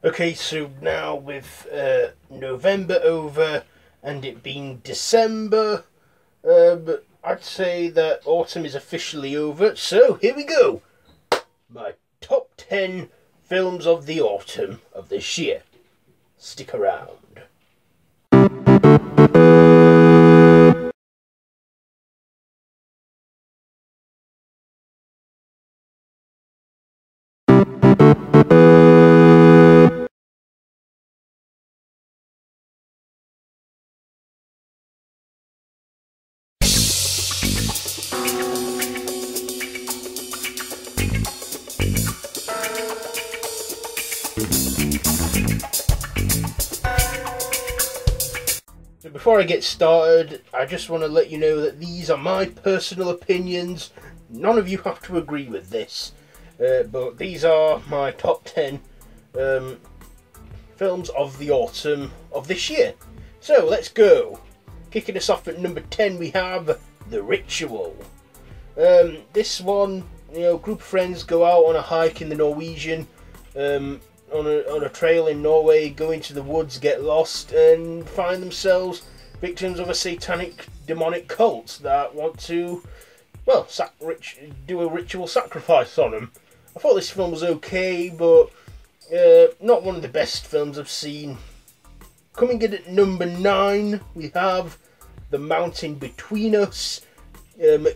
Okay, so now with November over and it being December, I'd say that autumn is officially over. So here we go. My top 10 films of the autumn of this year. Stick around. So before I get started, I just want to let you know that these are my personal opinions. None of you have to agree with this, but these are my top 10 films of the autumn of this year. So let's go. Kicking us off at number 10, we have The Ritual. This one, group of friends go out on a hike in the Norwegian, on a trail in Norway, go into the woods, get lost, and find themselves victims of a satanic, demonic cult that want to, well, do a ritual sacrifice on them. I thought this film was okay, but not one of the best films I've seen. Coming in at number 9, we have The Mountain Between Us.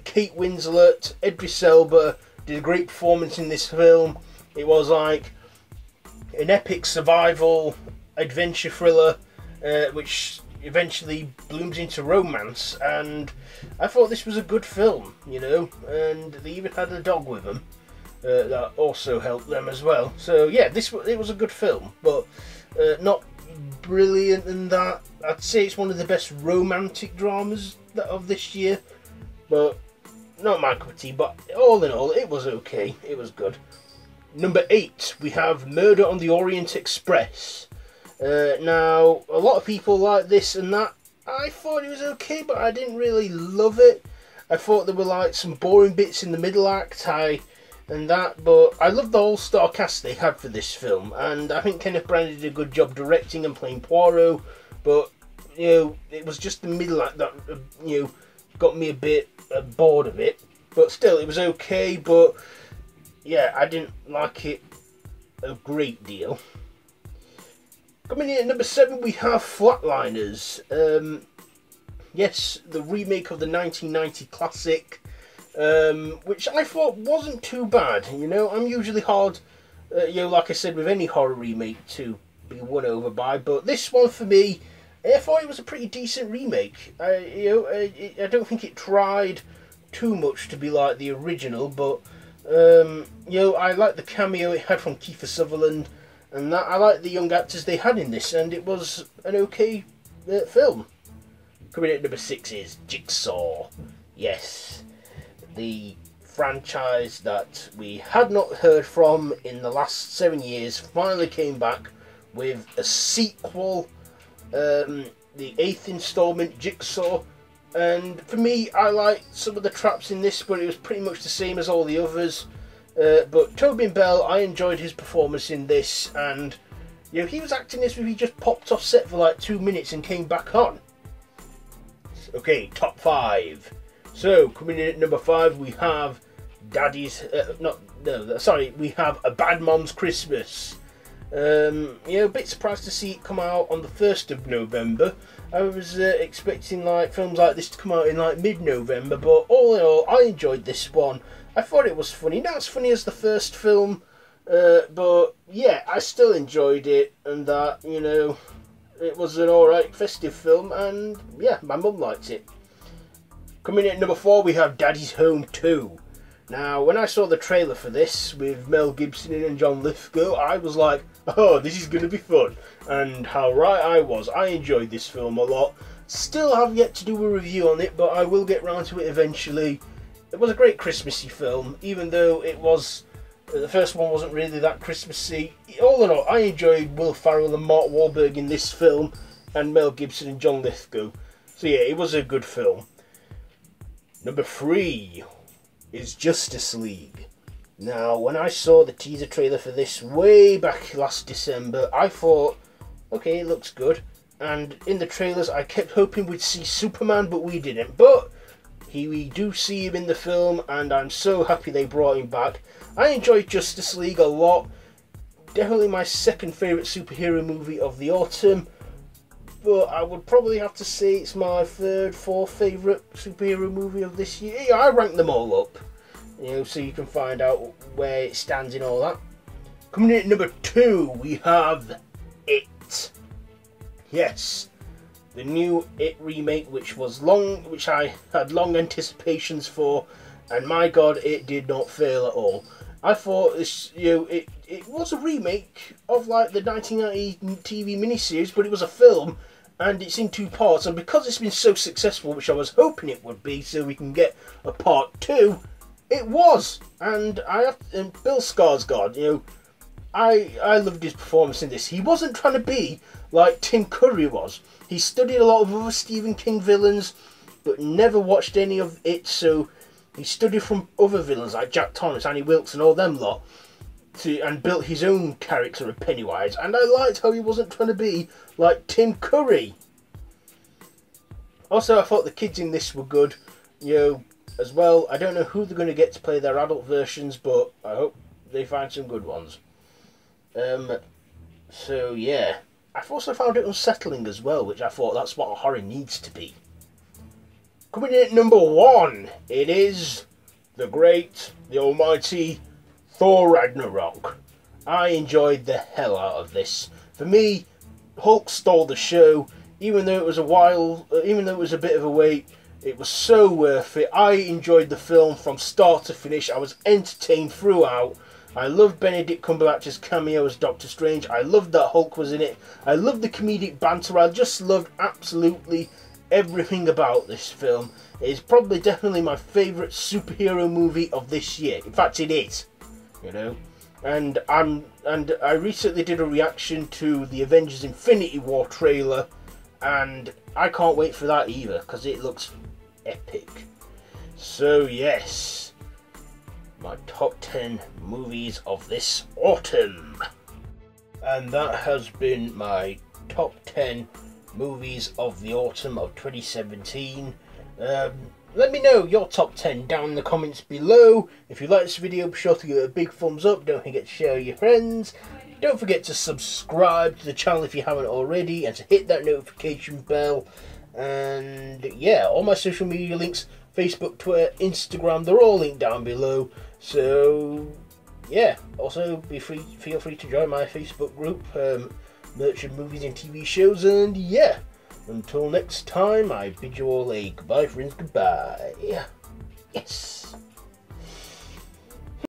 Kate Winslet, Idris Elba did a great performance in this film. It was like an epic survival adventure thriller, which eventually blooms into romance, and I thought this was a good film, and they even had a dog with them that also helped them as well. So yeah, it was a good film, but not brilliant in that. I'd say it's one of the best romantic dramas of this year, but not my cup of tea. But all in all, it was okay. It was good. Number 8, we have Murder on the Orient Express. Now, a lot of people like this and that. I thought it was okay, but I didn't really love it. I thought there were like some boring bits in the middle act, but I loved the all-star cast they had for this film, and I think Kenneth Branagh did a good job directing and playing Poirot, but, it was just the middle act that, got me a bit bored of it. But still, it was okay, but yeah, I didn't like it a great deal. Coming in at number 7, we have Flatliners. Yes, the remake of the 1990 classic, which I thought wasn't too bad. I'm usually hard, like I said, with any horror remake to be won over by, but this one for me, I thought it was a pretty decent remake. I don't think it tried too much to be like the original, but I like the cameo it had from Kiefer Sutherland, and that I like the young actors they had in this, and it was an okay film. Coming in at number 6 is Jigsaw. Yes, the franchise that we had not heard from in the last 7 years finally came back with a sequel, the 8th installment, Jigsaw. And for me, I liked some of the traps in this, but it was pretty much the same as all the others. But Tobin Bell, I enjoyed his performance in this, and he was acting this where he just popped off set for like 2 minutes and came back on. Okay, top 5. So coming in at number 5, we have we have A Bad Mom's Christmas. A bit surprised to see it come out on the 1st of November. I was expecting films like this to come out in mid-November, but all in all, I enjoyed this one. I thought it was funny. Not as funny as the first film, but yeah, I still enjoyed it, and that, it was an alright festive film, and yeah, my mum liked it. Coming in at number 4, we have Daddy's Home 2. Now, when I saw the trailer for this with Mel Gibson and John Lithgow, I was like, oh, this is going to be fun. And how right I was. I enjoyed this film a lot. Still have yet to do a review on it, but I will get round to it eventually. It was a great Christmassy film, even though it was, the first one wasn't really that Christmassy. All in all, I enjoyed Will Ferrell and Mark Wahlberg in this film, and Mel Gibson and John Lithgow. So yeah, it was a good film. Number 3 is Justice League. Now, when I saw the teaser trailer for this way back last December, I thought, okay, it looks good. And in the trailers, I kept hoping we'd see Superman, but we didn't. But we do see him in the film, and I'm so happy they brought him back. I enjoyed Justice League a lot. Definitely my second favourite superhero movie of the autumn. But I would probably have to say it's my third, fourth favourite superhero movie of this year. Yeah, I ranked them all up, you know, so you can find out where it stands in all that. Coming in at number 2, we have It. Yes, the new It remake, which I had long anticipations for, and my God, it did not fail at all. I thought this, you know, it was a remake of like the 1990 TV miniseries, but it was a film, and it's in 2 parts. And because it's been so successful, which I was hoping it would be, so we can get a part 2, it was. And Bill Skarsgård, you know, I loved his performance in this. He wasn't trying to be like Tim Curry was. He studied a lot of other Stephen King villains, but never watched any of it, so he studied from other villains like Jack Torrance, Annie Wilkes and all them lot, and built his own character of Pennywise, and I liked how he wasn't trying to be like Tim Curry. Also, I thought the kids in this were good, you know, as well. I don't know who they're going to get to play their adult versions, but I hope they find some good ones. So yeah, I've also found it unsettling as well, which I thought that's what a horror needs to be. Coming in at number 1, it is the great, the almighty Thor Ragnarok. I enjoyed the hell out of this. For me, Hulk stole the show. Even though it was a bit of a wait, it was so worth it. I enjoyed the film from start to finish. I was entertained throughout. I loved Benedict Cumberbatch's cameo as Doctor Strange. I loved that Hulk was in it. I loved the comedic banter. I just loved absolutely everything about this film. It is probably definitely my favourite superhero movie of this year. In fact, it is. You know, and I recently did a reaction to the Avengers Infinity War trailer, and I can't wait for that either because it looks epic. So yes, my top 10 movies of this autumn, and that has been my top 10 movies of the autumn of 2017. Let me know your top 10 down in the comments below. If you like this video, be sure to give it a big thumbs up. Don't forget to share with your friends. Don't forget to subscribe to the channel if you haven't already, and to hit that notification bell. And yeah, all my social media links, Facebook, Twitter, Instagram, they're all linked down below. So yeah, also feel free to join my Facebook group, Merchant Movies and TV Shows. And yeah, until next time, I bid you all a goodbye, friends, goodbye. Yes.